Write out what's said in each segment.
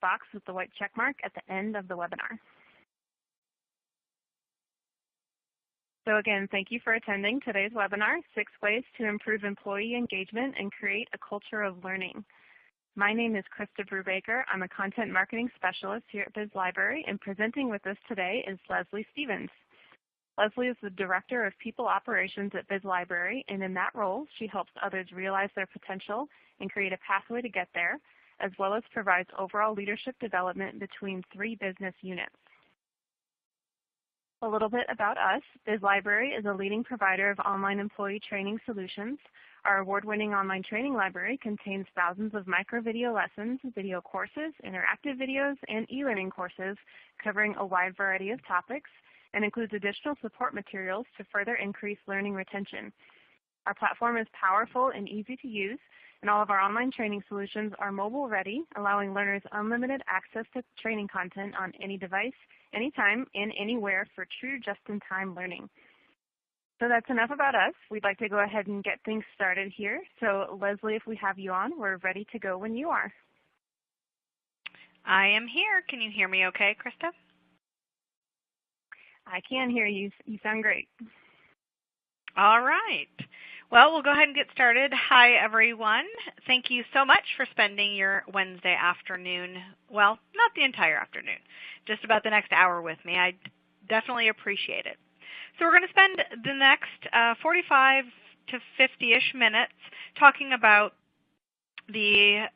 box with the white check mark at the end of the webinar. So again, thank you for attending today's webinar, 6 Ways to Improve Employee Engagement and Create a Culture of Learning. My name is Krista Brubaker. I'm a Content Marketing Specialist here at BizLibrary, and presenting with us today is Leslie Stevens. Leslie is the Director of People Operations at BizLibrary, and in that role, she helps others realize their potential and create a pathway to get there, as well as provides overall leadership development between 3 business units. A little bit about us. BizLibrary is a leading provider of online employee training solutions. Our award-winning online training library contains thousands of micro-video lessons, video courses, interactive videos, and e-learning courses covering a wide variety of topics, and includes additional support materials to further increase learning retention. Our platform is powerful and easy to use, and all of our online training solutions are mobile-ready, allowing learners unlimited access to training content on any device, anytime, and anywhere for true just-in-time learning. So that's enough about us. We'd like to go ahead and get things started here. So Leslie, if we have you on, we're ready to go when you are. I am here. Can you hear me okay, Krista? I can hear you. You sound great. All right. Well, we'll go ahead and get started. Hi, everyone. Thank you so much for spending your Wednesday afternoon, well, not the entire afternoon, just about the next hour with me. I definitely appreciate it. So we're going to spend the next 45 to 50-ish minutes talking about the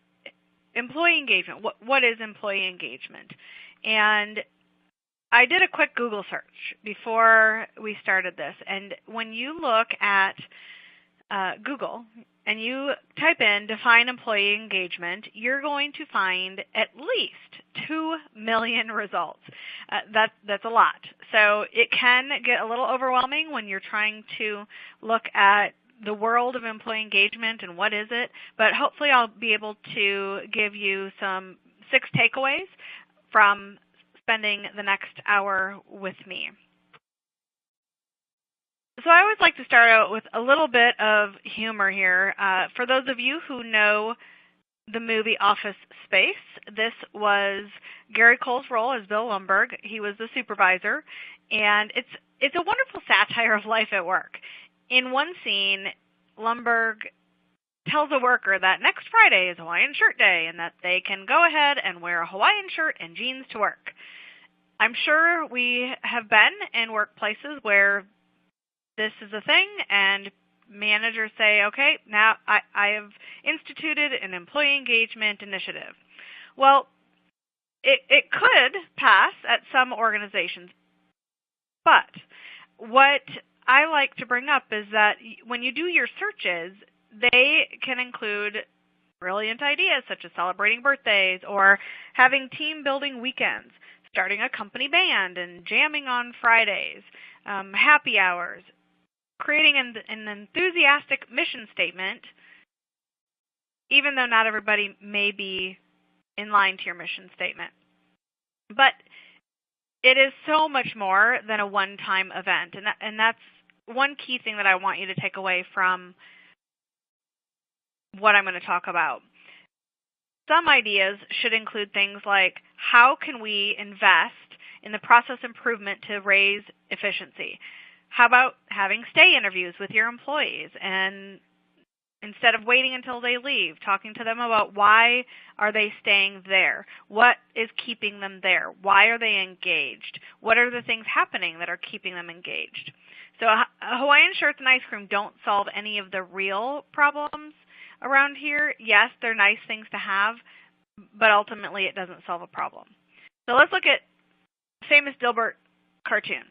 employee engagement. What is employee engagement? And I did a quick Google search before we started this, and when you look at Google and you type in define employee engagement, you're going to find at least 2 million results. That's a lot. So it can get a little overwhelming when you're trying to look at the world of employee engagement and what is it, but hopefully I'll be able to give you some 6 takeaways from spending the next hour with me. So I always like to start out with a little bit of humor here. For those of you who know the movie Office Space, this was Gary Cole's role as Bill Lumbergh. He was the supervisor, and it's a wonderful satire of life at work. In one scene, Lumbergh tells a worker that next Friday is Hawaiian Shirt Day and that they can go ahead and wear a Hawaiian shirt and jeans to work. I'm sure we have been in workplaces where this is a thing, and managers say, okay, now I have instituted an employee engagement initiative. Well, it could pass at some organizations, but what I like to bring up is that when you do your searches, they can include brilliant ideas such as celebrating birthdays or having team building weekends, starting a company band and jamming on Fridays, happy hours, creating an enthusiastic mission statement, even though not everybody may be in line to your mission statement. But it is so much more than a one-time event, and that's one key thing that I want you to take away from what I'm going to talk about. Some ideas should include things like, how can we invest in the process improvement to raise efficiency? How about having stay interviews with your employees, and instead of waiting until they leave, talking to them about why are they staying there? What is keeping them there? Why are they engaged? What are the things happening that are keeping them engaged? So Hawaiian shirts and ice cream don't solve any of the real problems around here. Yes, they're nice things to have, but ultimately it doesn't solve a problem. So let's look at famous Dilbert cartoon.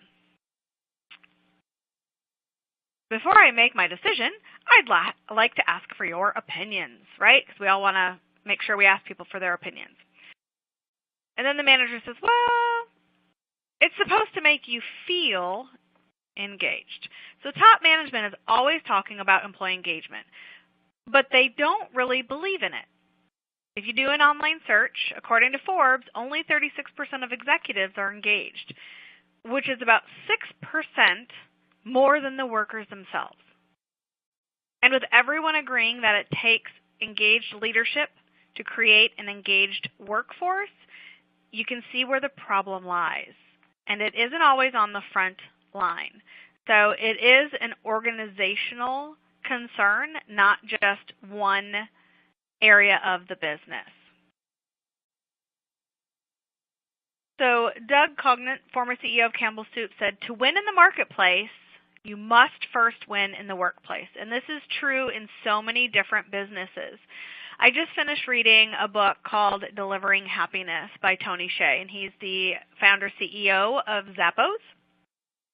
Before I make my decision, I'd like to ask for your opinions, right? Because we all want to make sure we ask people for their opinions. And then the manager says, well, it's supposed to make you feel engaged. So top management is always talking about employee engagement, but they don't really believe in it. If you do an online search, according to Forbes, only 36% of executives are engaged, which is about 6% more than the workers themselves. And with everyone agreeing that it takes engaged leadership to create an engaged workforce, you can see where the problem lies. And it isn't always on the front line. So it is an organizational concern, not just one area of the business. So Doug Cognant, former CEO of Campbell Soup, said, to win in the marketplace, you must first win in the workplace. And this is true in so many different businesses. I just finished reading a book called Delivering Happiness by Tony Hsieh, and he's the founder CEO of Zappos.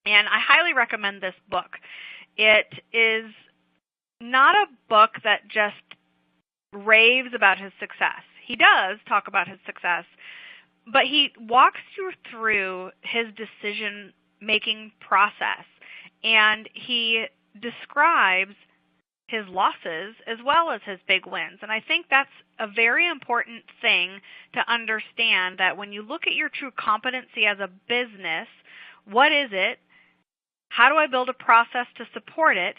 And I highly recommend this book. It is not a book that just raves about his success. He does talk about his success, but he walks you through his decision-making process, and he describes his losses as well as his big wins. And I think that's a very important thing to understand, that when you look at your true competency as a business, what is it? How do I build a process to support it?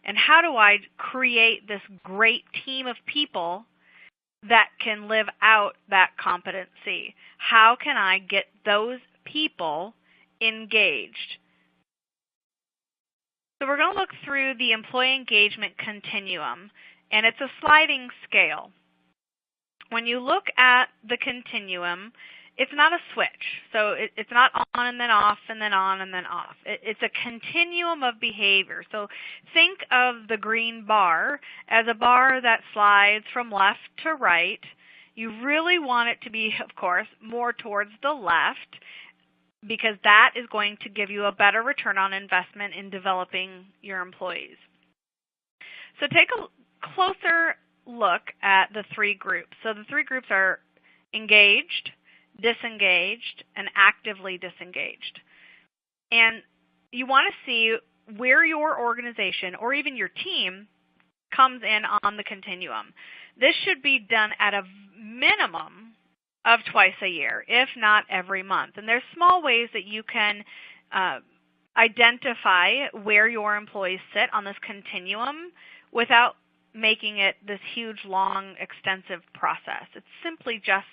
And how do I create this great team of people that can live out that competency? How can I get those people engaged? So we're going to look through the employee engagement continuum, and it's a sliding scale. When you look at the continuum, it's not a switch. So it's not on and then off and then on and then off. It's a continuum of behavior. So think of the green bar as a bar that slides from left to right. You really want it to be, of course, more towards the left, because that is going to give you a better return on investment in developing your employees. So take a closer look at the three groups. So the three groups are engaged, disengaged, and actively disengaged. And you want to see where your organization or even your team comes in on the continuum. This should be done at a minimum of twice a year, if not every month. And there's small ways that you can identify where your employees sit on this continuum without making it this huge, long, extensive process. It's simply just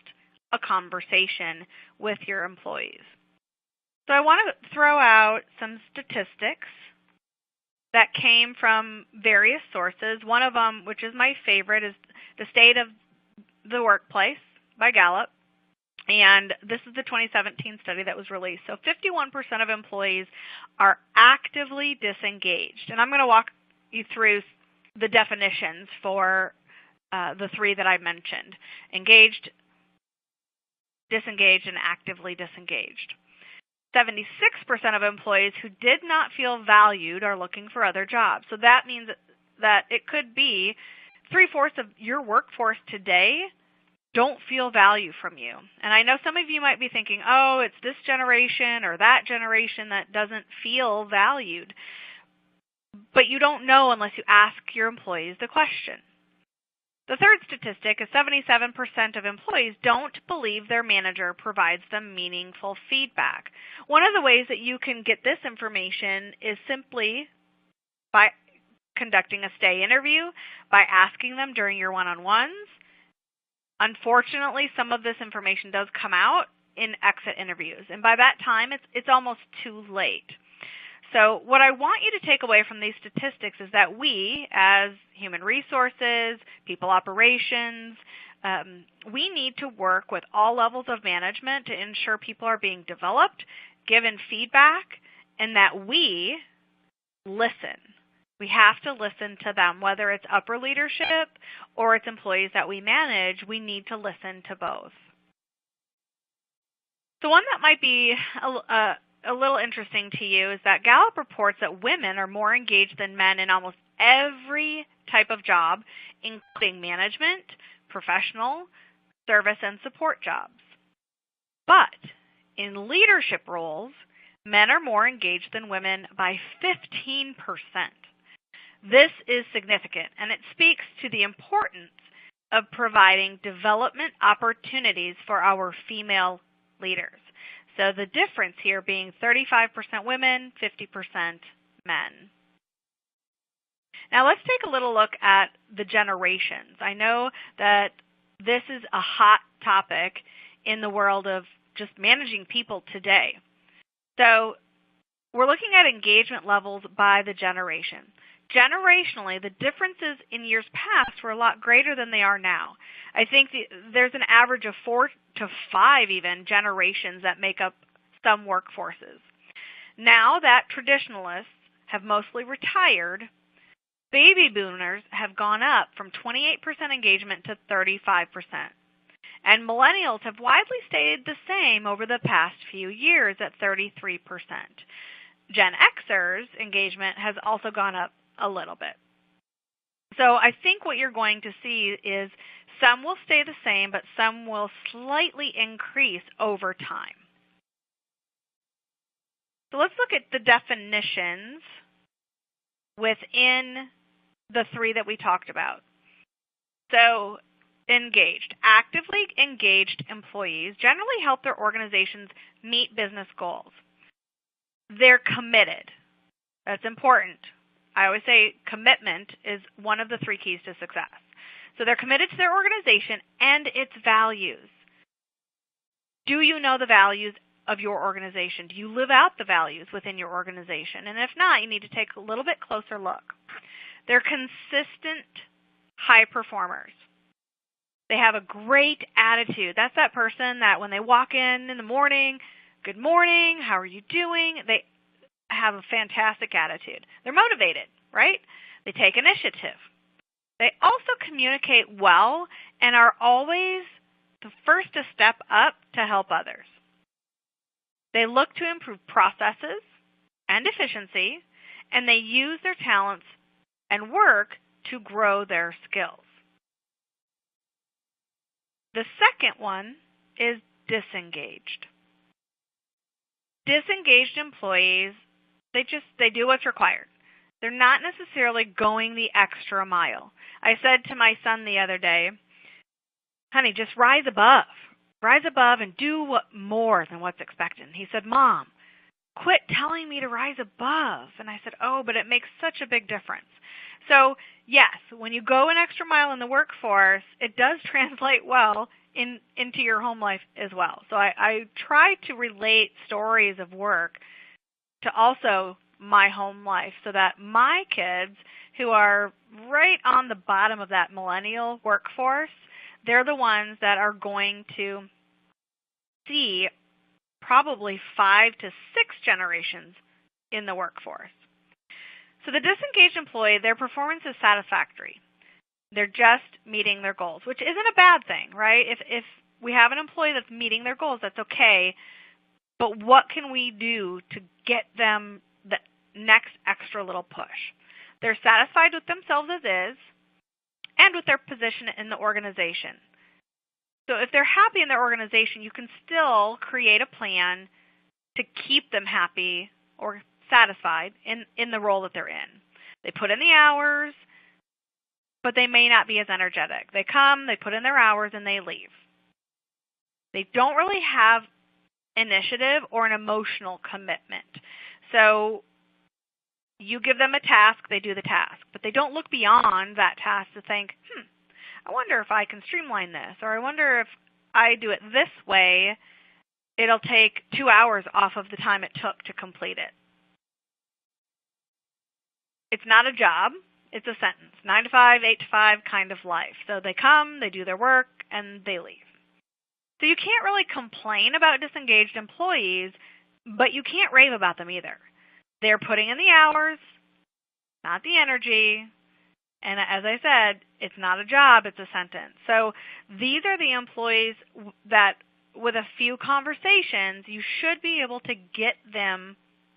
a conversation with your employees. So I want to throw out some statistics that came from various sources. One of them, which is my favorite, is the State of the Workplace by Gallup. And this is the 2017 study that was released. So 51% of employees are actively disengaged. And I'm going to walk you through the definitions for the three that I mentioned: engaged, disengaged, and actively disengaged. 76% of employees who did not feel valued are looking for other jobs. So that means that it could be 3/4 of your workforce today don't feel value from you. And I know some of you might be thinking, oh, it's this generation or that generation that doesn't feel valued. But you don't know unless you ask your employees the question. The third statistic is 77% of employees don't believe their manager provides them meaningful feedback. One of the ways that you can get this information is simply by conducting a stay interview, by asking them during your one-on-ones. Unfortunately, some of this information does come out in exit interviews, and by that time, it's almost too late. So what I want you to take away from these statistics is that we, as human resources, people operations, we need to work with all levels of management to ensure people are being developed, given feedback, and that we listen. We have to listen to them, whether it's upper leadership or it's employees that we manage. We need to listen to both. So one that might be a little interesting to you is that Gallup reports that women are more engaged than men in almost every type of job, including management, professional, service, and support jobs. But in leadership roles, men are more engaged than women by 15%. This is significant, and it speaks to the importance of providing development opportunities for our female leaders. So the difference here being 35% women, 50% men. Now let's take a little look at the generations. I know that this is a hot topic in the world of just managing people today. So we're looking at engagement levels by the generation. Generationally, the differences in years past were a lot greater than they are now. I think there's an average of 4 to 5 even generations that make up some workforces. Now that traditionalists have mostly retired, baby boomers have gone up from 28% engagement to 35%. And millennials have widely stayed the same over the past few years at 33%. Gen Xers engagement has also gone up a little bit. So I think what you're going to see is some will stay the same, but some will slightly increase over time. So let's look at the definitions within the 3 that we talked about. So engaged. Actively engaged employees generally help their organizations meet business goals. They're committed. That's important. I always say commitment is one of the 3 keys to success. So they're committed to their organization and its values. Do you know the values of your organization? Do you live out the values within your organization? And if not, you need to take a little bit closer look. They're consistent high performers. They have a great attitude. That's that person that when they walk in the morning, good morning, how are you doing? They have a fantastic attitude. They're motivated, right? They take initiative. They also communicate well and are always the first to step up to help others. They look to improve processes and efficiency, and they use their talents and work to grow their skills. The second one is disengaged. Disengaged employees, they do what's required. They're not necessarily going the extra mile. I said to my son the other day, honey, just rise above. Rise above and do more than what's expected. And he said, Mom, quit telling me to rise above. And I said, oh, but it makes such a big difference. So, yes, when you go an extra mile in the workforce, it does translate well into your home life as well. So I try to relate stories of work to also my home life so that my kids, who are right on the bottom of that millennial workforce, they're the ones that are going to see probably 5 to 6 generations in the workforce. So the disengaged employee, their performance is satisfactory. They're just meeting their goals, which isn't a bad thing, right? If we have an employee that's meeting their goals, that's okay. But what can we do to get them the next extra little push? They're satisfied with themselves as is and with their position in the organization. So if they're happy in their organization, you can still create a plan to keep them happy or satisfied in the role that they're in. They put in the hours, but they may not be as energetic. They come, they put in their hours, and they leave. They don't really have initiative or an emotional commitment. So you give them a task, they do the task, but they don't look beyond that task to think, I wonder if I can streamline this, or I wonder if I do it this way, it'll take 2 hours off of the time it took to complete it. It's not a job, it's a sentence. 9 to 5, 8 to 5 kind of life. So they come, they do their work, and they leave. So you can't really complain about disengaged employees, but you can't rave about them either. They're putting in the hours, not the energy, and as I said, it's not a job, it's a sentence. So these are the employees that, with a few conversations, you should be able to get them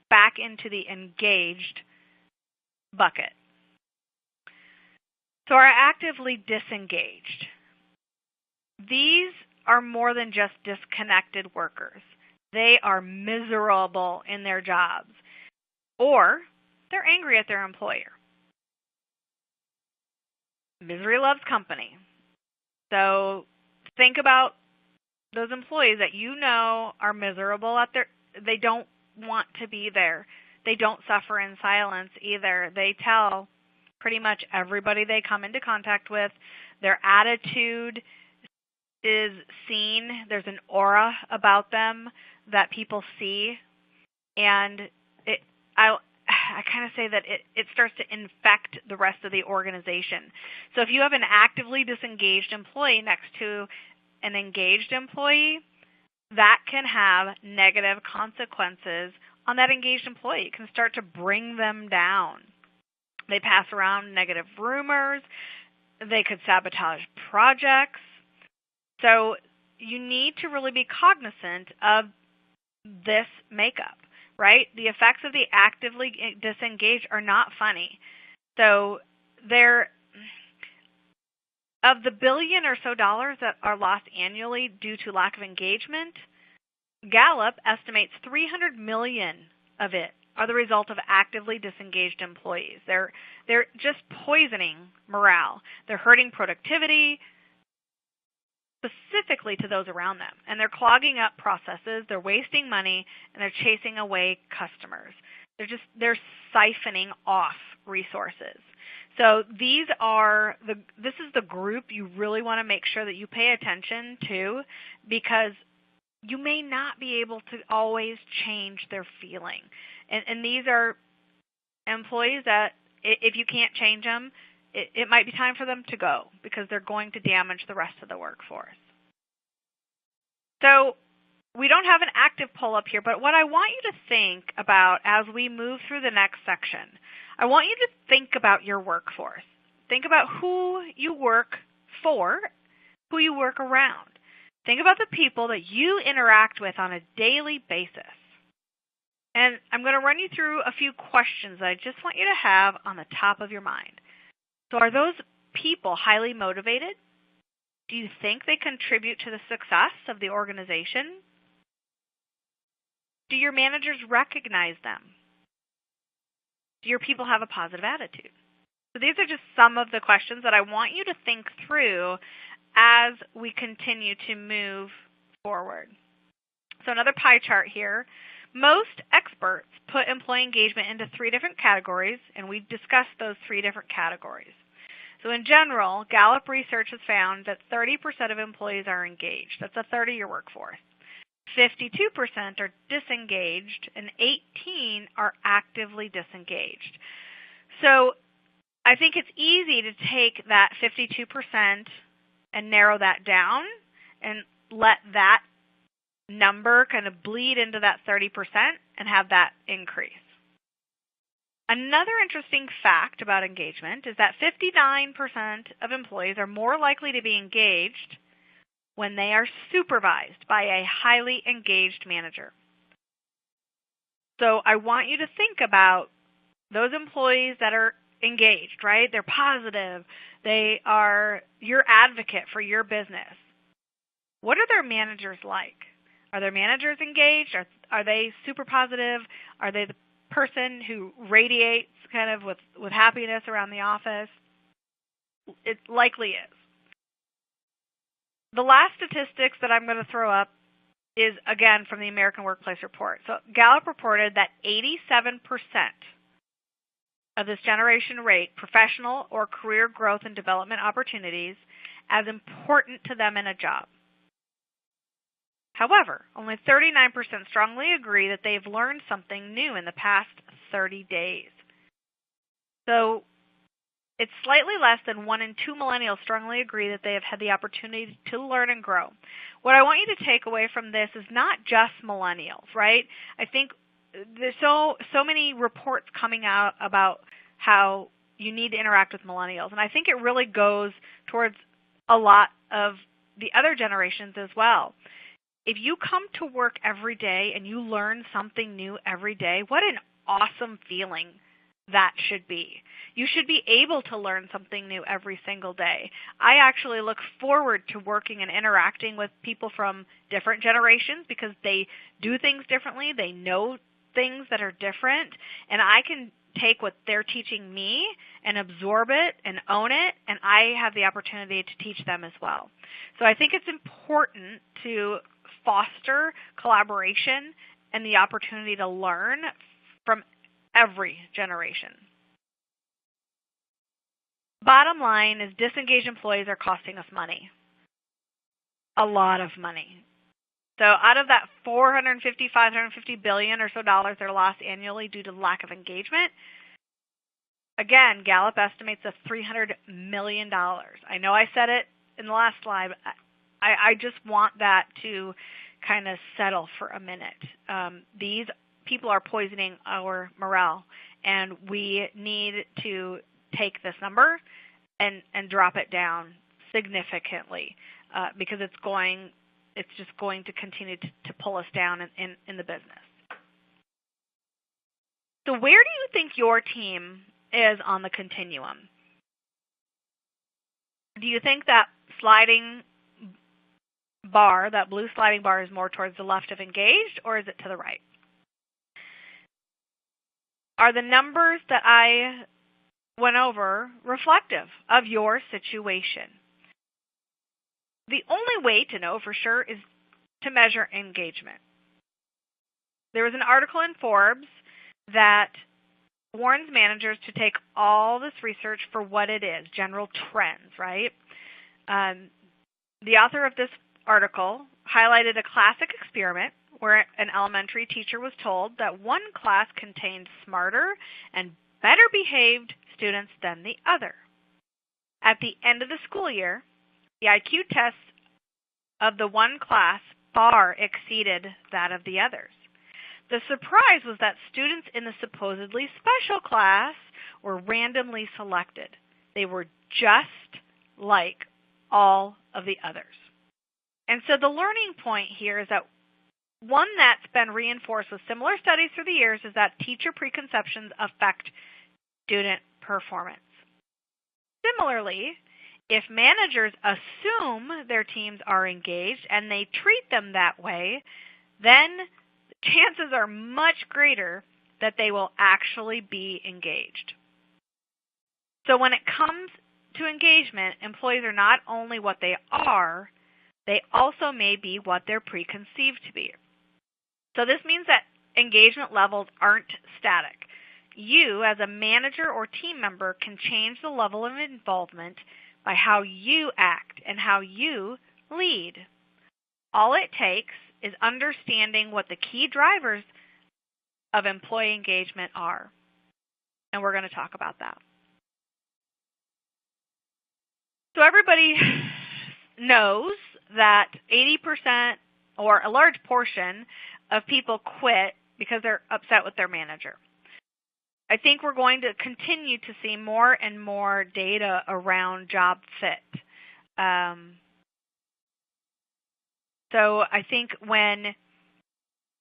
back into the engaged bucket. So are actively disengaged. These are more than just disconnected workers. They are miserable in their jobs, or they're angry at their employer. Misery loves company. So think about those employees that you know are miserable they don't want to be there. They don't suffer in silence either. They tell pretty much everybody they come into contact with. Their attitude is seen. There's an aura about them that people see, and I kind of say that it starts to infect the rest of the organization. So if you have an actively disengaged employee next to an engaged employee, that can have negative consequences on that engaged employee. It can start to bring them down. They pass around negative rumors. They could sabotage projects. So you need to really be cognizant of this makeup, right? The effects of the actively disengaged are not funny. So of the $1 billion or so that are lost annually due to lack of engagement, Gallup estimates $300 million of it are the result of actively disengaged employees. They're just poisoning morale. They're hurting productivity, specifically to those around them. And they're clogging up processes, they're wasting money, and they're chasing away customers. They're siphoning off resources. So this is the group you really want to make sure that you pay attention to, because you may not be able to always change their feeling. And these are employees that if you can't change them, it might be time for them to go, because they're going to damage the rest of the workforce. So we don't have an active poll up here, but what I want you to think about as we move through the next section, I want you to think about your workforce. Think about who you work for, who you work around. Think about the people that you interact with on a daily basis. And I'm going to run you through a few questions that I just want you to have on the top of your mind. So are those people highly motivated? Do you think they contribute to the success of the organization? Do your managers recognize them? Do your people have a positive attitude? So these are just some of the questions that I want you to think through as we continue to move forward. So another pie chart here. Most experts put employee engagement into 3 different categories, and we discussed those 3 different categories. So in general, Gallup research has found that 30% of employees are engaged. That's a third of your workforce. 52% are disengaged, and 18% are actively disengaged. So I think it's easy to take that 52% and narrow that down and let that number kind of bleed into that 30% and have that increase. Another interesting fact about engagement is that 59% of employees are more likely to be engaged when they are supervised by a highly engaged manager. So I want you to think about those employees that are engaged, right? They're positive. They are your advocate for your business. What are their managers like? Are their managers engaged? Are they super positive? Are they the person who radiates kind of with happiness around the office? It likely is. The last statistics that I'm going to throw up is, again, from the American Workplace Report. So Gallup reported that 87% of this generation rate professional or career growth and development opportunities as important to them in a job. However, only 39% strongly agree that they've learned something new in the past 30 days. So it's slightly less than 1 in 2 millennials strongly agree that they have had the opportunity to learn and grow. What I want you to take away from this is not just millennials, right? I think there's so many reports coming out about how you need to interact with millennials, and I think it really goes towards a lot of the other generations as well. If you come to work every day and you learn something new every day, what an awesome feeling that should be. You should be able to learn something new every single day. I actually look forward to working and interacting with people from different generations because they do things differently. They know things that are different, and I can take what they're teaching me and absorb it and own it, and I have the opportunity to teach them as well. So I think it's important to foster collaboration and the opportunity to learn from every generation. Bottom line is disengaged employees are costing us money. a lot of money. So out of that 450, 550 billion or so dollars that are lost annually due to lack of engagement, again, Gallup estimates of $300 million. I know I said it in the last slide, but I just want that to kind of settle for a minute. These people are poisoning our morale, and we need to take this number and drop it down significantly because it's just going to continue to pull us down in the business. So where do you think your team is on the continuum? Do you think that sliding bar, that blue sliding bar, is more towards the left of engaged, or is it to the right? Are the numbers that I went over reflective of your situation? The only way to know for sure is to measure engagement. There was an article in Forbes that warns managers to take all this research for what it is, general trends, right? The author of this article highlighted a classic experiment where an elementary teacher was told that one class contained smarter and better behaved students than the other. At the end of the school year, the IQ tests of the one class far exceeded that of the others. The surprise was that students in the supposedly special class were randomly selected. They were just like all of the others. And so the learning point here is that one that's been reinforced with similar studies through the years is that teacher preconceptions affect student performance. Similarly, if managers assume their teams are engaged and they treat them that way, then chances are much greater that they will actually be engaged. So when it comes to engagement, employees are not only what they are, they also may be what they're preconceived to be. So this means that engagement levels aren't static. You, as a manager or team member, can change the level of involvement by how you act and how you lead. All it takes is understanding what the key drivers of employee engagement are. And we're going to talk about that. So everybody knows that 80% or a large portion of people quit because they're upset with their manager. I think we're going to continue to see more and more data around job fit. So I think when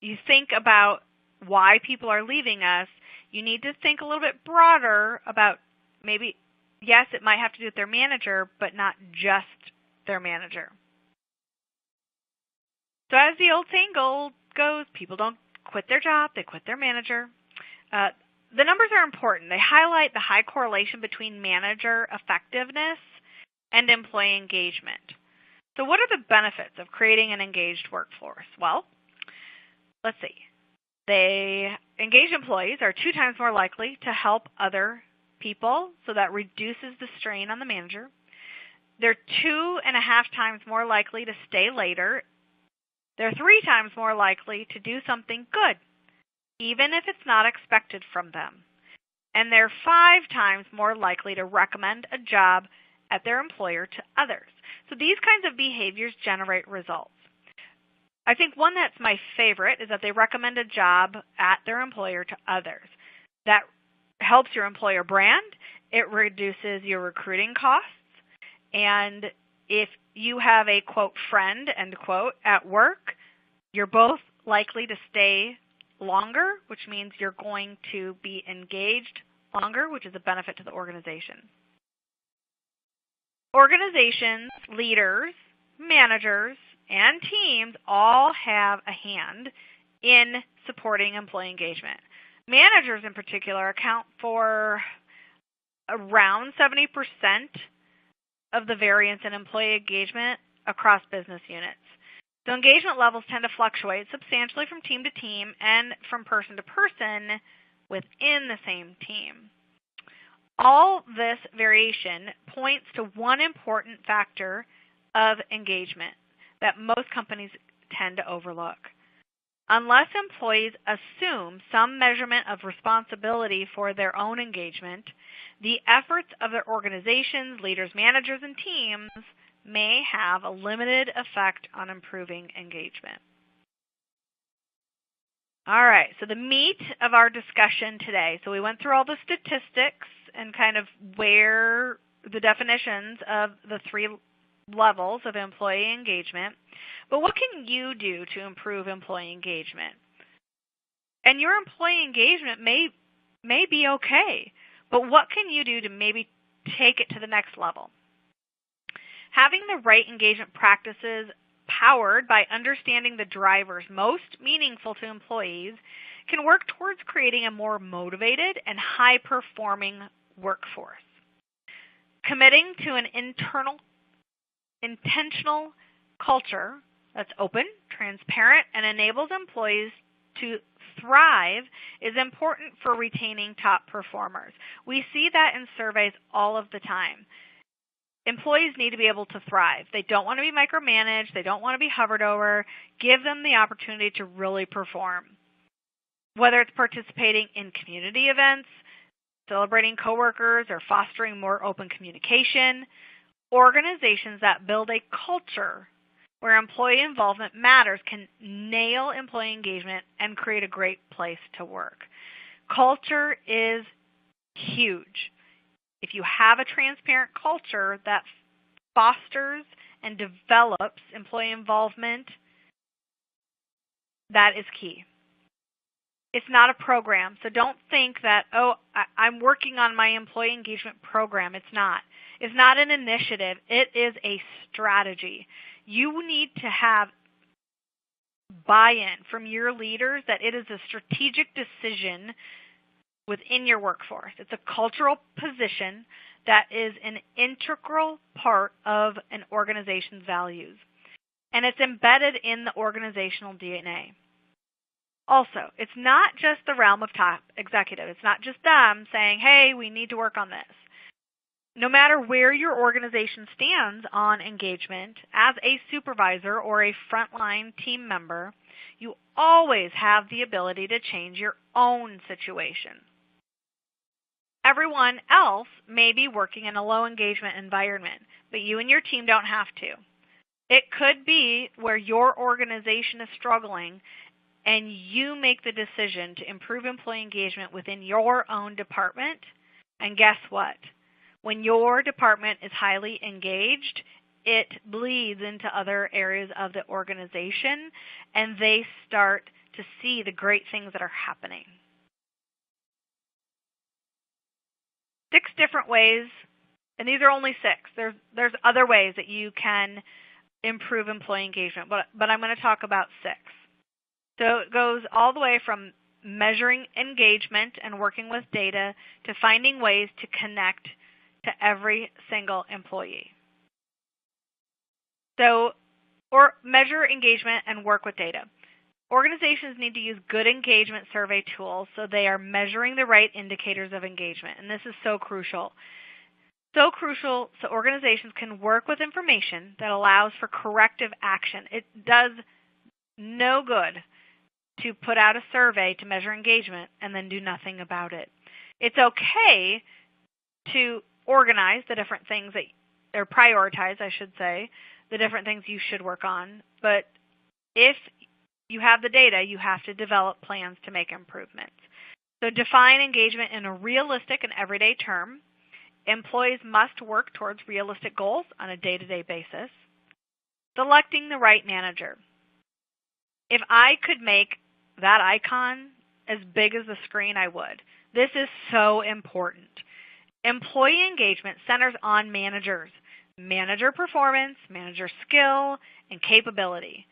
you think about why people are leaving us, you need to think a little bit broader about maybe, yes, it might have to do with their manager, but not just their manager. So as the old saying goes, people don't quit their job, they quit their manager. The numbers are important. They highlight the high correlation between manager effectiveness and employee engagement. So what are the benefits of creating an engaged workforce? Well, let's see. Engaged employees are 2 times more likely to help other people, so that reduces the strain on the manager. They're 2.5 times more likely to stay later. They're 3 times more likely to do something good, even if it's not expected from them. And they're 5 times more likely to recommend a job at their employer to others. So these kinds of behaviors generate results. I think one that's my favorite is that they recommend a job at their employer to others. That helps your employer brand. It reduces your recruiting costs. And if you have a, quote, friend, end quote, at work, you're both likely to stay longer, which means you're going to be engaged longer, which is a benefit to the organization. Organizations, leaders, managers, and teams all have a hand in supporting employee engagement. Managers in particular account for around 70% of the variance in employee engagement across business units. So engagement levels tend to fluctuate substantially from team to team and from person to person within the same team. All this variation points to one important factor of engagement, that most companies tend to overlook. Unless employees assume some measurement of responsibility for their own engagement, the efforts of their organizations, leaders, managers, and teams may have a limited effect on improving engagement. All right, so the meat of our discussion today. So we went through all the statistics and kind of where the definitions of the 3 levels of employee engagement. But what can you do to improve employee engagement? And your employee engagement may be okay, but what can you do to maybe take it to the next level? Having the right engagement practices powered by understanding the drivers most meaningful to employees can work towards creating a more motivated and high-performing workforce. Committing to an intentional culture that's open, transparent, and enables employees to thrive is important for retaining top performers. We see that in surveys all of the time. Employees need to be able to thrive. They don't want to be micromanaged. They don't want to be hovered over. Give them the opportunity to really perform. Whether it's participating in community events, celebrating coworkers, or fostering more open communication, organizations that build a culture where employee involvement matters can nail employee engagement and create a great place to work. Culture is huge. If you have a transparent culture that fosters and develops employee involvement, that is key. It's not a program, so don't think that, I'm working on my employee engagement program. It's not. It's not an initiative. It is a strategy. You need to have buy-in from your leaders that it is a strategic decision within your workforce. It's a cultural position that is an integral part of an organization's values, and it's embedded in the organizational DNA. Also, it's not just the realm of top executive. It's not just them saying, hey, we need to work on this. No matter where your organization stands on engagement, as a supervisor or a frontline team member, you always have the ability to change your own situation. Everyone else may be working in a low engagement environment, but you and your team don't have to. It could be where your organization is struggling and you make the decision to improve employee engagement within your own department. And guess what? When your department is highly engaged, it bleeds into other areas of the organization, and they start to see the great things that are happening. 6 different ways, and these are only 6. There's other ways that you can improve employee engagement, but I'm going to talk about 6. So it goes all the way from measuring engagement and working with data to finding ways to connect to every single employee. So, or measure engagement and work with data. Organizations need to use good engagement survey tools so they are measuring the right indicators of engagement, and this is so crucial. So crucial so organizations can work with information that allows for corrective action. It does no good to put out a survey to measure engagement and then do nothing about it. It's okay to organize the different things or prioritize, I should say, the different things you should work on. But if you have the data, you have to develop plans to make improvements. So define engagement in a realistic and everyday term. Employees must work towards realistic goals on a day-to-day basis. Selecting the right manager. If I could make that icon as big as the screen, I would. This is so important. Employee engagement centers on managers, manager performance, manager skill, and capability.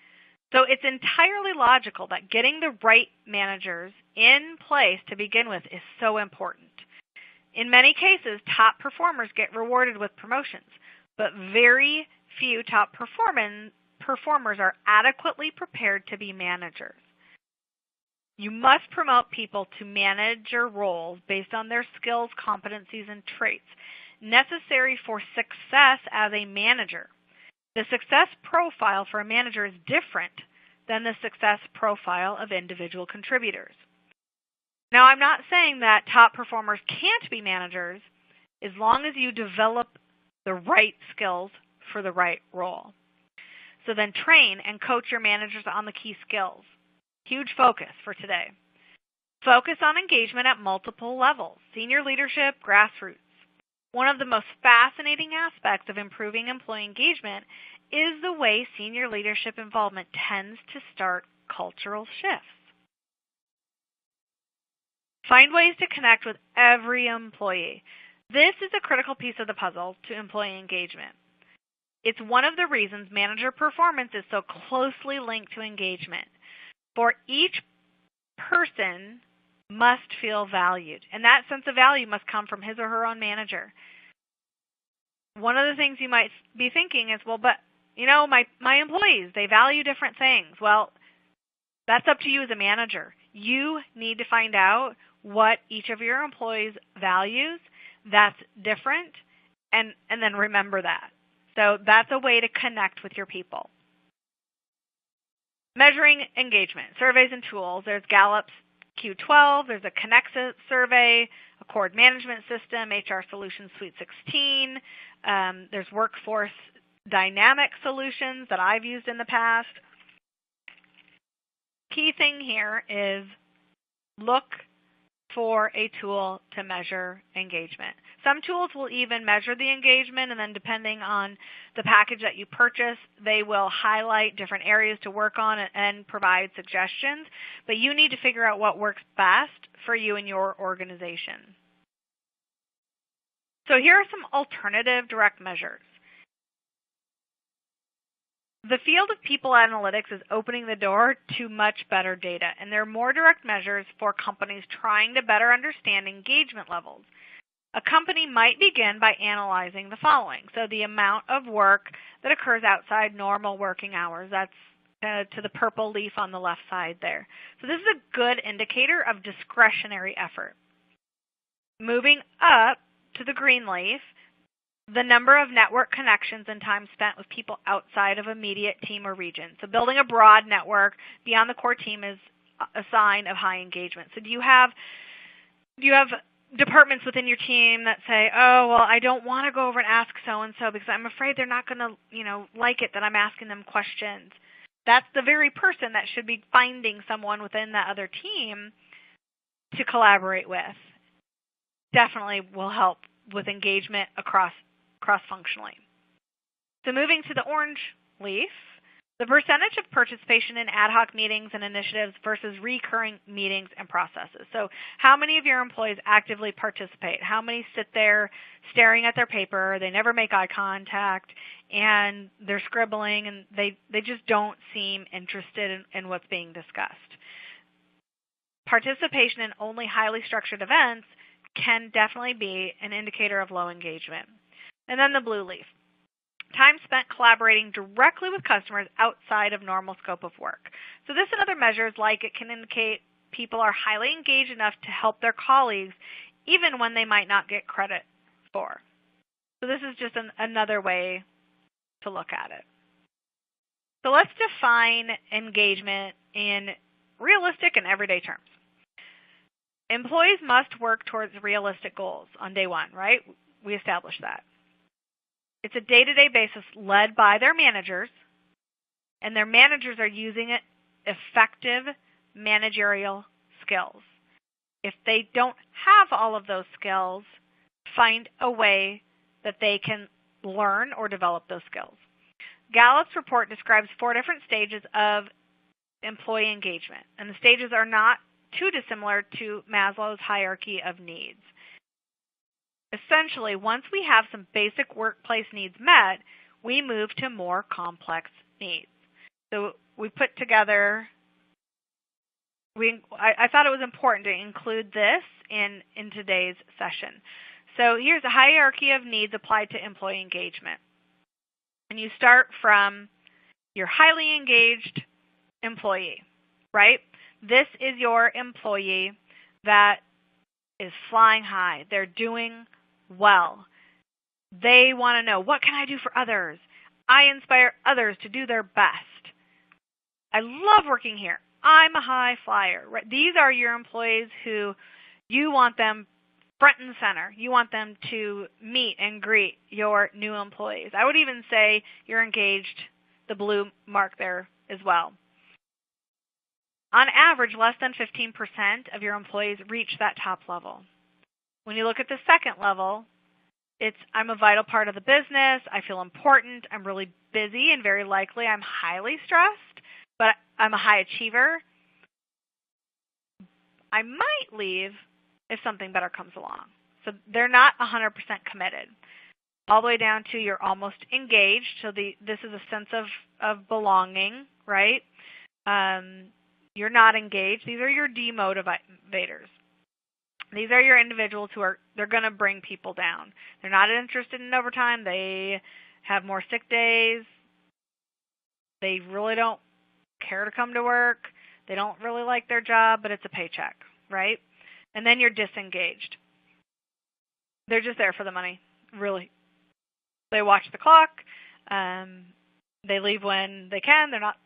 So it's entirely logical that getting the right managers in place to begin with is so important. In many cases, top performers get rewarded with promotions, but very few top performers are adequately prepared to be managers. You must promote people to manager roles based on their skills, competencies, and traits necessary for success as a manager. The success profile for a manager is different than the success profile of individual contributors. Now, I'm not saying that top performers can't be managers as long as you develop the right skills for the right role. So then train and coach your managers on the key skills. Huge focus for today. Focus on engagement at multiple levels, senior leadership, grassroots. One of the most fascinating aspects of improving employee engagement is the way senior leadership involvement tends to start cultural shifts. Find ways to connect with every employee. This is a critical piece of the puzzle to employee engagement. It's one of the reasons manager performance is so closely linked to engagement. For each person must feel valued, and that sense of value must come from his or her own manager. One of the things you might be thinking is, well, but my employees, they value different things. Well, that's up to you as a manager. You need to find out what each of your employees values that's different, and then remember that. So that's a way to connect with your people. Measuring engagement, surveys and tools. There's Gallup's Q12, there's a Connexa survey, Accord Management System, HR Solutions Suite 16. There's Workforce Dynamic Solutions that I've used in the past. Key thing here is look for a tool to measure engagement. Some tools will even measure the engagement, and then depending on the package that you purchase, they will highlight different areas to work on and provide suggestions. But you need to figure out what works best for you and your organization. So here are some alternative direct measures. The field of people analytics is opening the door to much better data, and there are more direct measures for companies trying to better understand engagement levels. A company might begin by analyzing the following. So the amount of work that occurs outside normal working hours. That's to the purple leaf on the left side there. So this is a good indicator of discretionary effort. Moving up to the green leaf, the number of network connections and time spent with people outside of immediate team or region. So building a broad network beyond the core team is a sign of high engagement. So do you have departments within your team that say, oh, well, I don't want to go over and ask so-and-so because I'm afraid they're not going to, like it that I'm asking them questions. That's the very person that should be finding someone within that other team to collaborate with. Definitely will help with engagement cross-functionally. So moving to the orange leaf, the percentage of participation in ad hoc meetings and initiatives versus recurring meetings and processes. So how many of your employees actively participate? How many sit there staring at their paper, they never make eye contact, and they're scribbling, and they just don't seem interested in what's being discussed? Participation in only highly structured events can definitely be an indicator of low engagement. And then the blue leaf. Time spent collaborating directly with customers outside of normal scope of work. So this and other measures like it can indicate people are highly engaged enough to help their colleagues even when they might not get credit for. So this is just another way to look at it. So let's define engagement in realistic and everyday terms. Employees must work towards realistic goals on day one, right? We established that. It's a day-to-day basis led by their managers, and their managers are using effective managerial skills. If they don't have all of those skills, find a way that they can learn or develop those skills. Gallup's report describes 4 different stages of employee engagement, and the stages are not too dissimilar to Maslow's hierarchy of needs. Essentially, once we have some basic workplace needs met, we move to more complex needs. So we put together, I thought it was important to include this in today's session. So here's a hierarchy of needs applied to employee engagement. And you start from your highly engaged employee, right? This is your employee that is flying high. They're doing well. They want to know, what can I do for others? I inspire others to do their best. I love working here. I'm a high flyer. Right? These are your employees who you want them front and center. You want them to meet and greet your new employees. I would even say you're engaged, the blue mark there as well. On average, less than 15% of your employees reach that top level. When you look at the second level, it's I'm a vital part of the business, I feel important, I'm really busy, and very likely I'm highly stressed, but I'm a high achiever. I might leave if something better comes along. So they're not 100% committed. All the way down to you're almost engaged, so this is a sense of belonging, right? You're not engaged. These are your demotivators. These are your individuals they're going to bring people down. They're not interested in overtime. They have more sick days. They really don't care to come to work. They don't really like their job, but it's a paycheck, right? And then you're disengaged. They're just there for the money, really. They watch the clock. They leave when they can. They're not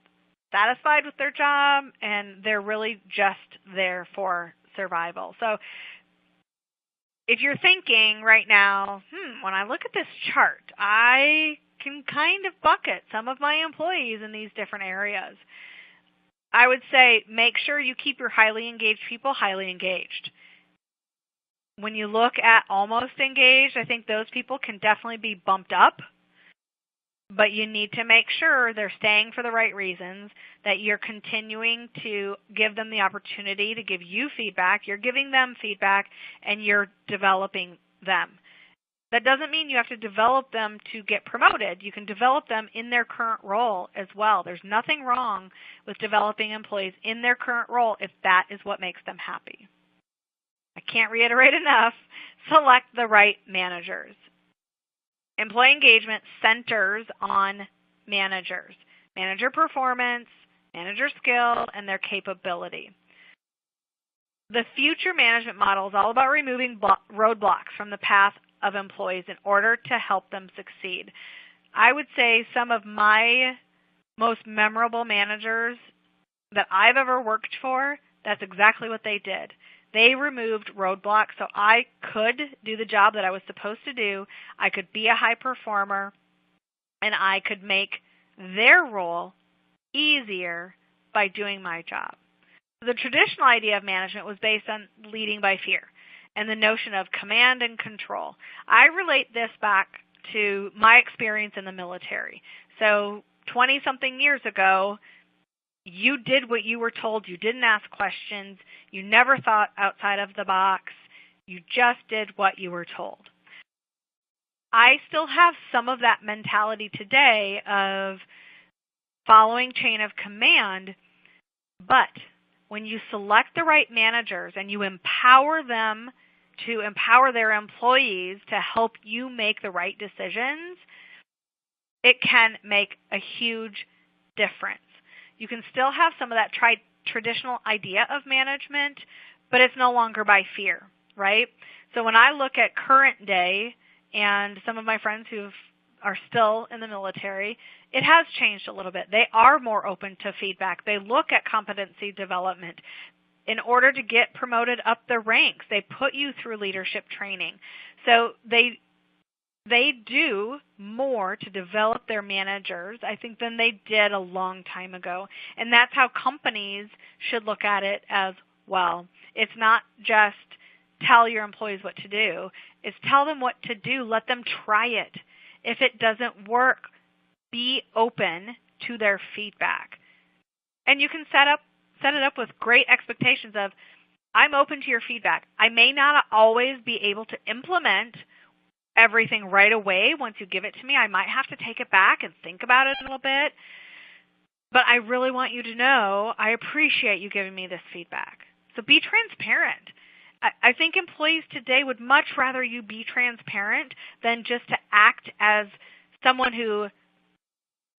satisfied with their job, and they're really just there for survival. So if you're thinking right now, when I look at this chart, I can kind of bucket some of my employees in these different areas. I would say make sure you keep your highly engaged people highly engaged. When you look at almost engaged, I think those people can definitely be bumped up, but you need to make sure they're staying for the right reasons, that you're continuing to give them the opportunity to give you feedback, you're giving them feedback, and you're developing them. That doesn't mean you have to develop them to get promoted. You can develop them in their current role as well. There's nothing wrong with developing employees in their current role if that is what makes them happy. I can't reiterate enough, select the right managers. Employee engagement centers on managers, manager performance, manager skill, and their capability. The future management model is all about removing roadblocks from the path of employees in order to help them succeed. I would say some of my most memorable managers that I've ever worked for, that's exactly what they did. They removed roadblocks so I could do the job that I was supposed to do, I could be a high performer, and I could make their role easier by doing my job. The traditional idea of management was based on leading by fear and the notion of command and control. I relate this back to my experience in the military. So 20-something years ago, you did what you were told. You didn't ask questions. You never thought outside of the box. You just did what you were told. I still have some of that mentality today of following chain of command, but when you select the right managers and you empower them to empower their employees to help you make the right decisions, it can make a huge difference. You can still have some of that traditional idea of management, but it's no longer by fear, right? So when I look at current day and some of my friends who are still in the military, it has changed a little bit. They are more open to feedback. They look at competency development. In order to get promoted up the ranks, they put you through leadership training. So they do more to develop their managers, I think, than they did a long time ago. And that's how companies should look at it as well. It's not just tell your employees what to do. It's tell them what to do. Let them try it. If it doesn't work, be open to their feedback. And you can set it up with great expectations of, I'm open to your feedback. I may not always be able to implement everything right away once you give it to me. I might have to take it back and think about it a little bit. But I really want you to know I appreciate you giving me this feedback. So be transparent. I think employees today would much rather you be transparent than just to act as someone who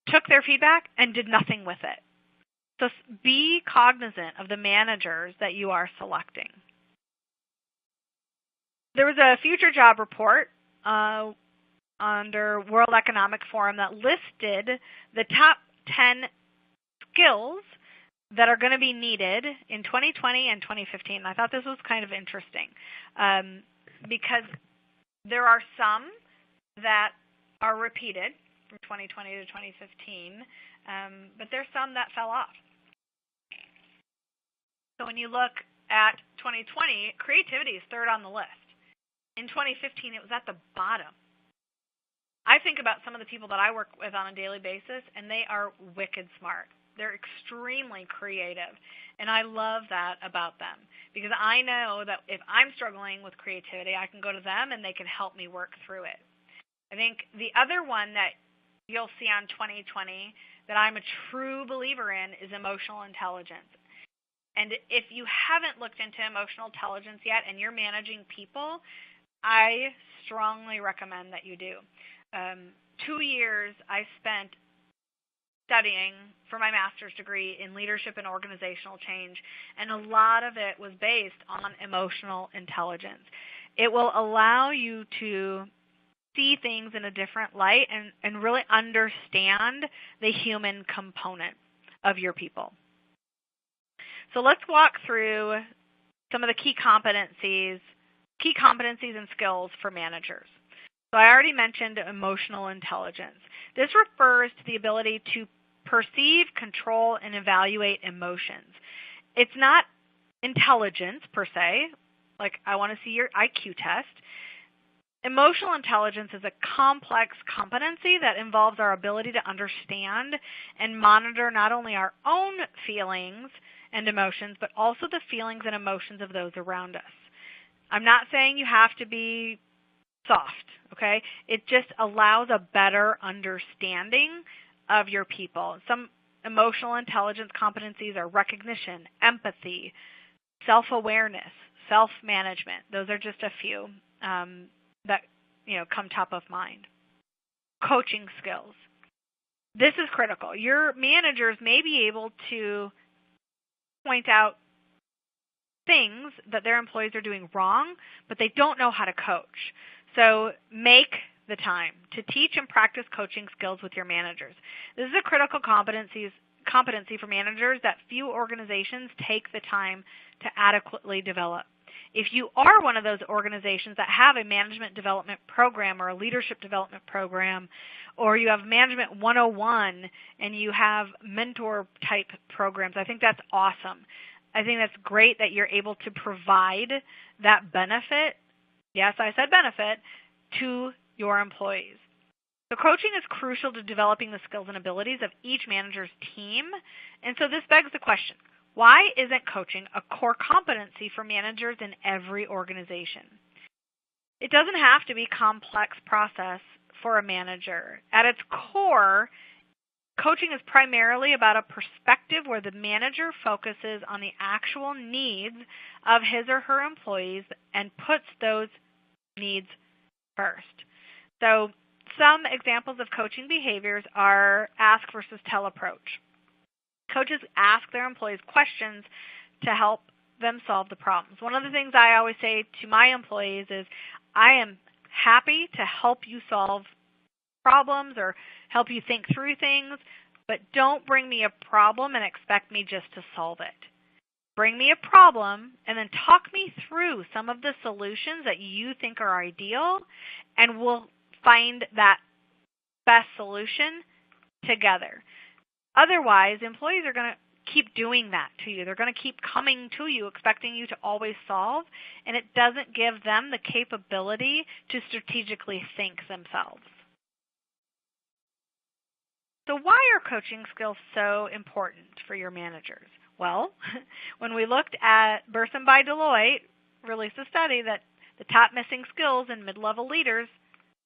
took their feedback and did nothing with it. So be cognizant of the managers that you are selecting. There was a future job report under World Economic Forum that listed the top 10 skills that are going to be needed in 2020 and 2015. I thought this was kind of interesting because there are some that are repeated from 2020 to 2015, but there's some that fell off. So when you look at 2020, creativity is third on the list. In 2015, it was at the bottom. I think about some of the people that I work with on a daily basis, and they are wicked smart. They're extremely creative, and I love that about them because I know that if I'm struggling with creativity, I can go to them and they can help me work through it. I think the other one that you'll see on 2020 that I'm a true believer in is emotional intelligence. And if you haven't looked into emotional intelligence yet and you're managing people, I strongly recommend that you do. 2 years I spent studying for my master's degree in leadership and organizational change, and a lot of it was based on emotional intelligence. It will allow you to see things in a different light and really understand the human component of your people. So let's walk through some of the key competencies and skills for managers. So I already mentioned emotional intelligence. This refers to the ability to perceive, control, and evaluate emotions. It's not intelligence per se, like I want to see your IQ test. Emotional intelligence is a complex competency that involves our ability to understand and monitor not only our own feelings and emotions, but also the feelings and emotions of those around us. I'm not saying you have to be soft, okay? It just allows a better understanding of your people. Some emotional intelligence competencies are recognition, empathy, self-awareness, self-management. Those are just a few that come top of mind. Coaching skills. This is critical. Your managers may be able to point out things that their employees are doing wrong, but they don't know how to coach. So make the time to teach and practice coaching skills with your managers. This is a critical competency for managers that few organizations take the time to adequately develop. If you are one of those organizations that have a management development program or a leadership development program, or you have Management 101 and you have mentor type programs, I think that's awesome. I think that's great that you're able to provide that benefit, yes, I said benefit, to your employees. So coaching is crucial to developing the skills and abilities of each manager's team. And so this begs the question, why isn't coaching a core competency for managers in every organization? It doesn't have to be a complex process for a manager. At its core, coaching is primarily about a perspective where the manager focuses on the actual needs of his or her employees and puts those needs first. So some examples of coaching behaviors are ask versus tell approach. Coaches ask their employees questions to help them solve the problems. One of the things I always say to my employees is, I am happy to help you solve problems or help you think through things, but don't bring me a problem and expect me just to solve it. Bring me a problem and then talk me through some of the solutions that you think are ideal, and we'll find that best solution together. Otherwise, employees are going to keep doing that to you. They're going to keep coming to you expecting you to always solve, and it doesn't give them the capability to strategically think themselves. So why are coaching skills so important for your managers? Well, when we looked at Burson by Deloitte, released a study that the top missing skills in mid-level leaders,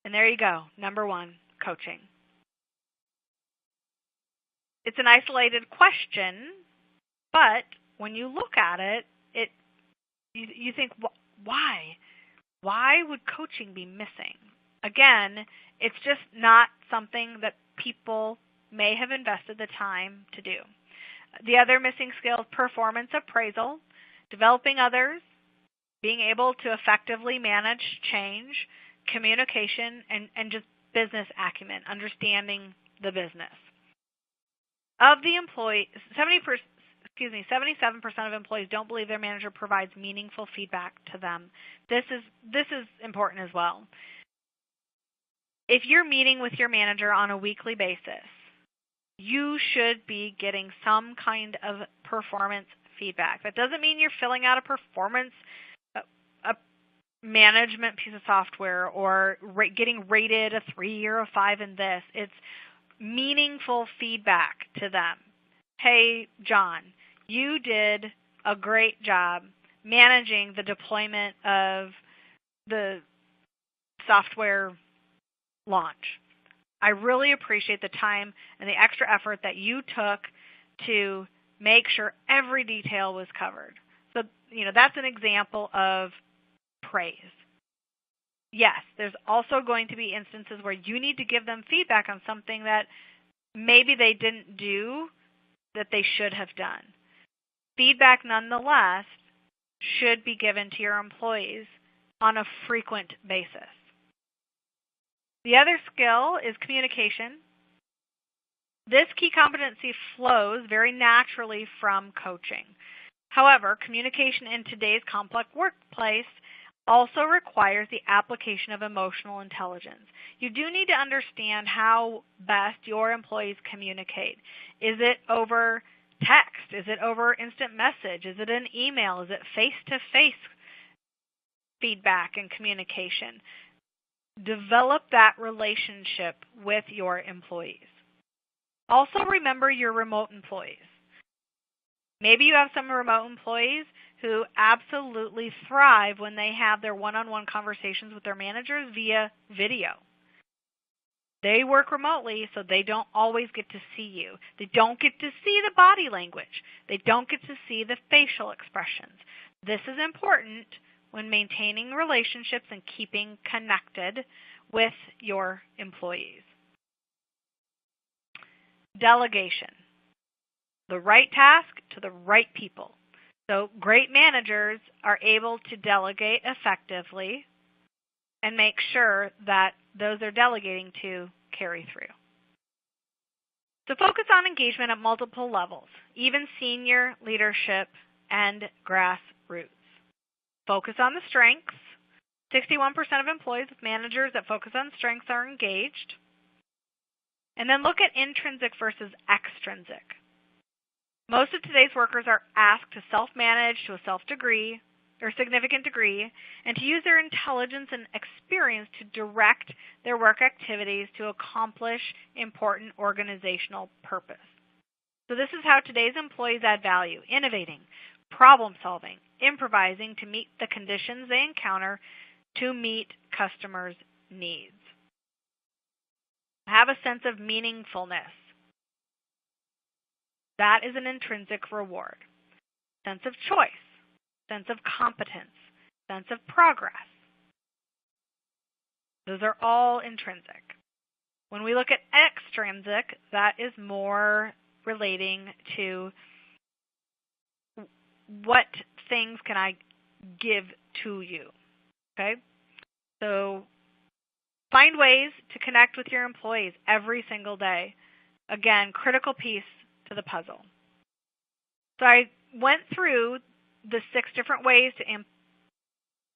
and there you go, number one, coaching. It's an isolated question, but when you look at it, you think, why? Why would coaching be missing? Again, it's just not something that people may have invested the time to do. The other missing skills, performance appraisal, developing others, being able to effectively manage change, communication, and just business acumen, understanding the business. Of the employee, 77% of employees don't believe their manager provides meaningful feedback to them. This is important as well. If you're meeting with your manager on a weekly basis, you should be getting some kind of performance feedback. That doesn't mean you're filling out a performance management piece of software or getting rated a 3 or a 5 in this. It's meaningful feedback to them. Hey, John, you did a great job managing the deployment of the software launch. I really appreciate the time and the extra effort that you took to make sure every detail was covered. So, that's an example of praise. Yes, there's also going to be instances where you need to give them feedback on something that maybe they didn't do that they should have done. Feedback, nonetheless, should be given to your employees on a frequent basis. The other skill is communication. This key competency flows very naturally from coaching. However, communication in today's complex workplace also requires the application of emotional intelligence. You do need to understand how best your employees communicate. Is it over text? Is it over instant message? Is it an email? Is it face-to-face feedback and communication? Develop that relationship with your employees. Also remember your remote employees. Maybe you have some remote employees who absolutely thrive when they have their one-on-one conversations with their managers via video. They work remotely, so they don't always get to see you. They don't get to see the body language. They don't get to see the facial expressions. This is important when maintaining relationships and keeping connected with your employees. Delegation. The right task to the right people. So great managers are able to delegate effectively and make sure that those they're delegating to carry through. So focus on engagement at multiple levels, even senior leadership and grassroots. Focus on the strengths. 61% of employees with managers that focus on strengths are engaged. And then look at intrinsic versus extrinsic. Most of today's workers are asked to self-manage to a significant degree, and to use their intelligence and experience to direct their work activities to accomplish important organizational purpose. So this is how today's employees add value: innovating, problem solving, improvising to meet the conditions they encounter to meet customers' needs. Have a sense of meaningfulness. That is an intrinsic reward. Sense of choice, sense of competence, sense of progress. Those are all intrinsic. When we look at extrinsic, that is more relating to what things can I give to you. Okay? So find ways to connect with your employees every single day. Again, critical piece to the puzzle. So I went through the 6 different ways to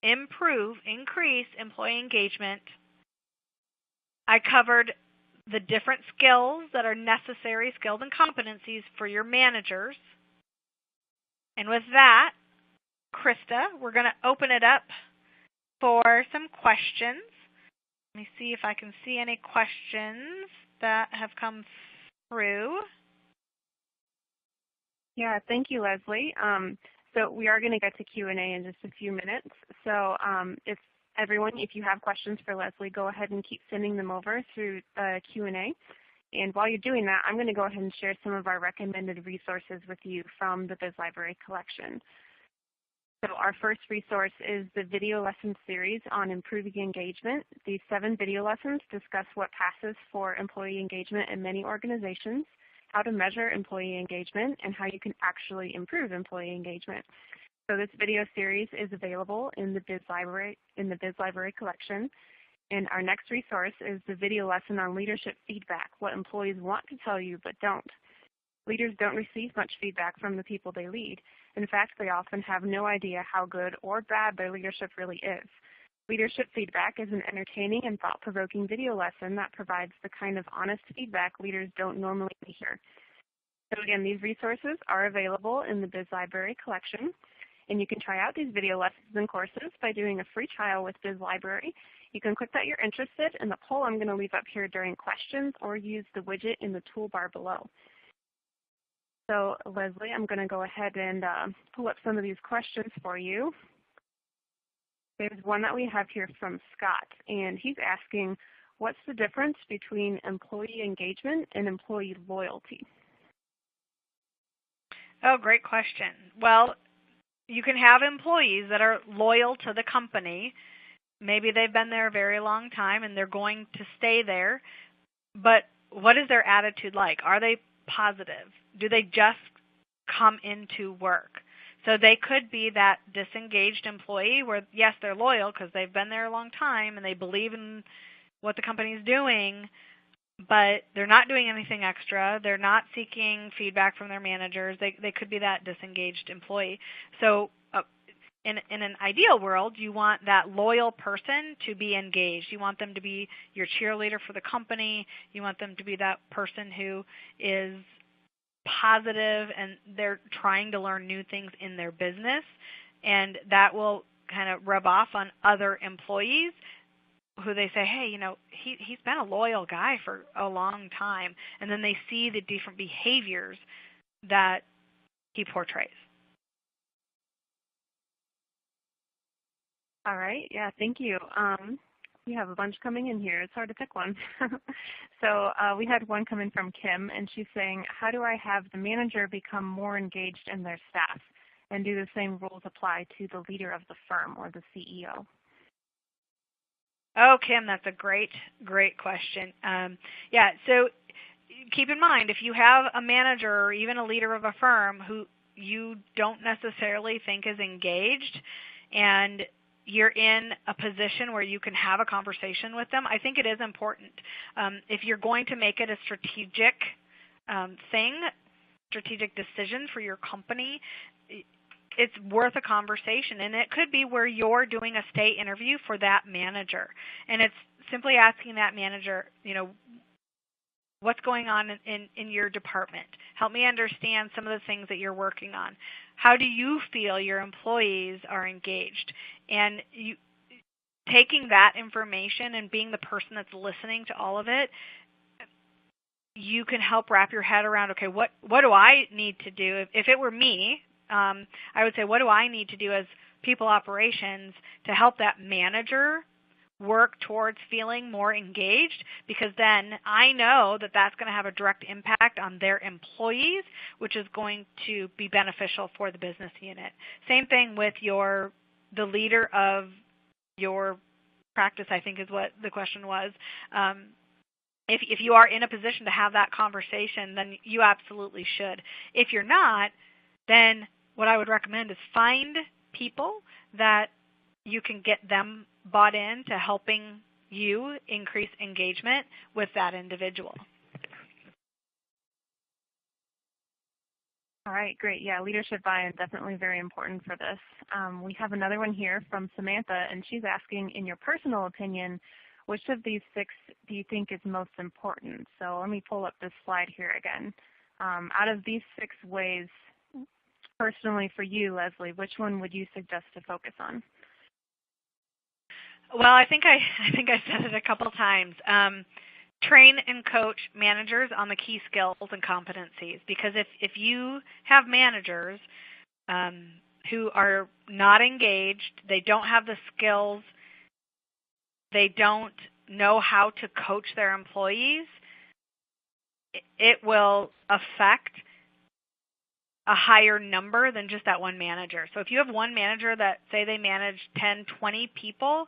increase employee engagement. I covered the different skills that are necessary, skills and competencies for your managers. And with that, Krista, we're going to open it up for some questions. Let me see if I can see any questions that have come through. Yeah, thank you, Leslie. So we are going to get to Q&A in just a few minutes. So if you have questions for Leslie, go ahead and keep sending them over through Q&A. And while you're doing that, I'm going to go ahead and share some of our recommended resources with you from the BizLibrary collection. So our first resource is the video lesson series on improving engagement. These 7 video lessons discuss what passes for employee engagement in many organizations, how to measure employee engagement, and how you can actually improve employee engagement. So this video series is available in the BizLibrary collection. And our next resource is the video lesson on leadership feedback, what employees want to tell you but don't. Leaders don't receive much feedback from the people they lead. In fact, they often have no idea how good or bad their leadership really is. Leadership feedback is an entertaining and thought-provoking video lesson that provides the kind of honest feedback leaders don't normally hear. So again, these resources are available in the Biz Library collection, and you can try out these video lessons and courses by doing a free trial with Biz Library. You can click that you're interested in the poll I'm going to leave up here during questions, or use the widget in the toolbar below. So Leslie, I'm going to go ahead and pull up some of these questions for you. There's one that we have here from Scott, and he's asking, what's the difference between employee engagement and employee loyalty? Oh, great question. Well, you can have employees that are loyal to the company. Maybe they've been there a very long time and they're going to stay there. But what is their attitude like? Are they positive? Do they just come into work? So they could be that disengaged employee where, yes, they're loyal because they've been there a long time and they believe in what the company's doing, but they're not doing anything extra. They're not seeking feedback from their managers. They could be that disengaged employee. So in an ideal world, you want that loyal person to be engaged. You want them to be your cheerleader for the company. You want them to be that person who is positive and they're trying to learn new things in their business, and that will kind of rub off on other employees who they say, hey, you know, he's been a loyal guy for a long time, and then they see the different behaviors that he portrays. All right, yeah, thank you. We have a bunch coming in here. It's hard to pick one. So we had one come in from Kim, and she's saying, how do I have the manager become more engaged in their staff? And do the same rules apply to the leader of the firm or the CEO? Oh, Kim, that's a great question. Yeah, so keep in mind, if you have a manager or even a leader of a firm who you don't necessarily think is engaged, and you're in a position where you can have a conversation with them, I think it is important. If you're going to make it a strategic strategic decision for your company, it's worth a conversation. And it could be where you're doing a stay interview for that manager. And it's simply asking that manager, you know, what's going on in your department? Help me understand some of the things that you're working on. How do you feel your employees are engaged? And you taking that information and being the person that's listening to all of it, you can help wrap your head around, okay, what do I need to do? If it were me, I would say, what do I need to do as people operations to help that manager work towards feeling more engaged, because then I know that that's going to have a direct impact on their employees, which is going to be beneficial for the business unit. Same thing with the leader of your practice, I think is what the question was. If you are in a position to have that conversation, then you absolutely should. If you're not, then what I would recommend is find people that you can get them bought in to helping you increase engagement with that individual. All right, great. Yeah, leadership buy-in is definitely very important for this. We have another one here from Samantha, and she's asking, in your personal opinion, which of these 6 do you think is most important? So let me pull up this slide here again. Out of these 6 ways, personally for you, Leslie, which one would you suggest to focus on? Well, I think I said it a couple times. Train and coach managers on the key skills and competencies, because if you have managers who are not engaged, they don't have the skills, they don't know how to coach their employees, it will affect a higher number than just that one manager. So if you have one manager that, say they manage 10, 20 people,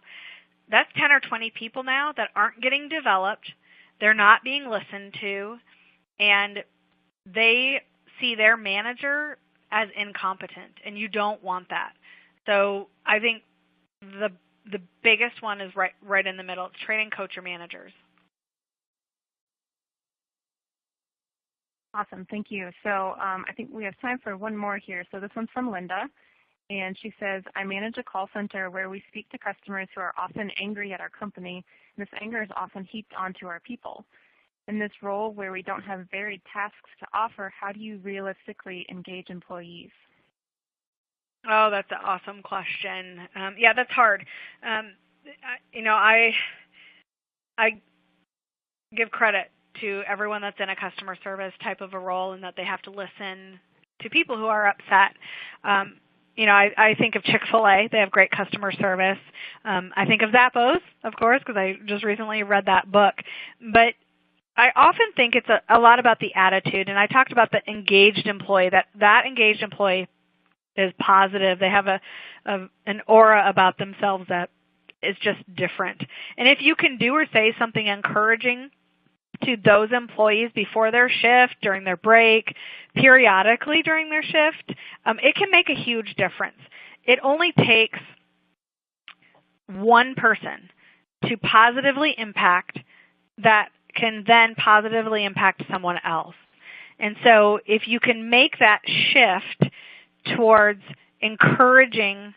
that's 10 or 20 people now that aren't getting developed, they're not being listened to, and they see their manager as incompetent, and you don't want that. So I think the the biggest one is right in the middle. It's training, coach, or managers. Awesome, thank you. So I think we have time for one more here. So this one's from Linda, and she says, I manage a call center where we speak to customers who are often angry at our company, and this anger is often heaped onto our people. In this role where we don't have varied tasks to offer, how do you realistically engage employees? Oh, that's an awesome question. Yeah, that's hard. I give credit to everyone that's in a customer service type of a role and that they have to listen to people who are upset. I think of Chick-fil-A. They have great customer service. I think of Zappos, of course, because I just recently read that book. But I often think it's a lot about the attitude, and I talked about the engaged employee, that engaged employee is positive. They have an aura about themselves that is just different. And if you can do or say something encouraging to those employees before their shift, during their break, periodically during their shift, it can make a huge difference. It only takes one person to positively impact that can then positively impact someone else. And so if you can make that shift towards encouraging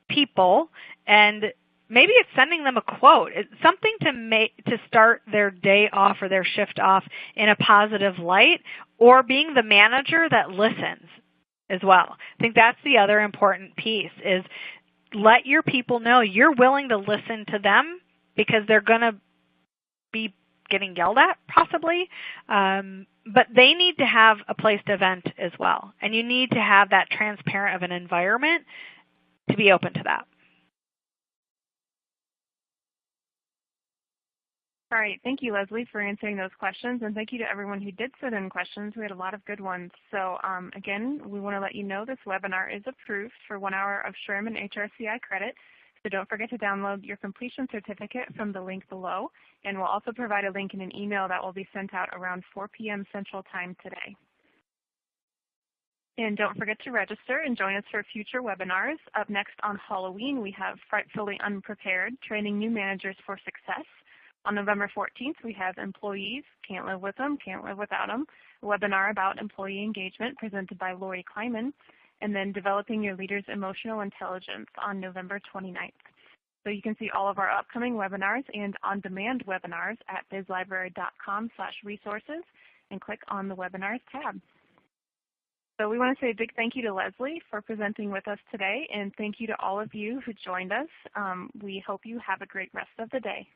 people, and maybe it's sending them a quote, it's something to start their day off or their shift off in a positive light, or being the manager that listens as well. I think that's the other important piece, is let your people know you're willing to listen to them, because they're going to be getting yelled at possibly, but they need to have a place to vent as well. And you need to have that transparent of an environment to be open to that. All right, thank you, Leslie, for answering those questions, and thank you to everyone who did send in questions. We had a lot of good ones. So again, we want to let you know this webinar is approved for 1 hour of SHRM and HRCI credit. So don't forget to download your completion certificate from the link below, and we'll also provide a link in an email that will be sent out around 4 p.m. Central Time today. And don't forget to register and join us for future webinars. Up next on Halloween, we have Frightfully Unprepared, Training New Managers for Success. On November 14th, we have Employees, Can't Live With Them, Can't Live Without Them, a webinar about employee engagement presented by Lori Kleiman, and then Developing Your Leader's Emotional Intelligence on November 29th. So you can see all of our upcoming webinars and on-demand webinars at bizlibrary.com/resources and click on the Webinars tab. So we want to say a big thank you to Leslie for presenting with us today, and thank you to all of you who joined us. We hope you have a great rest of the day.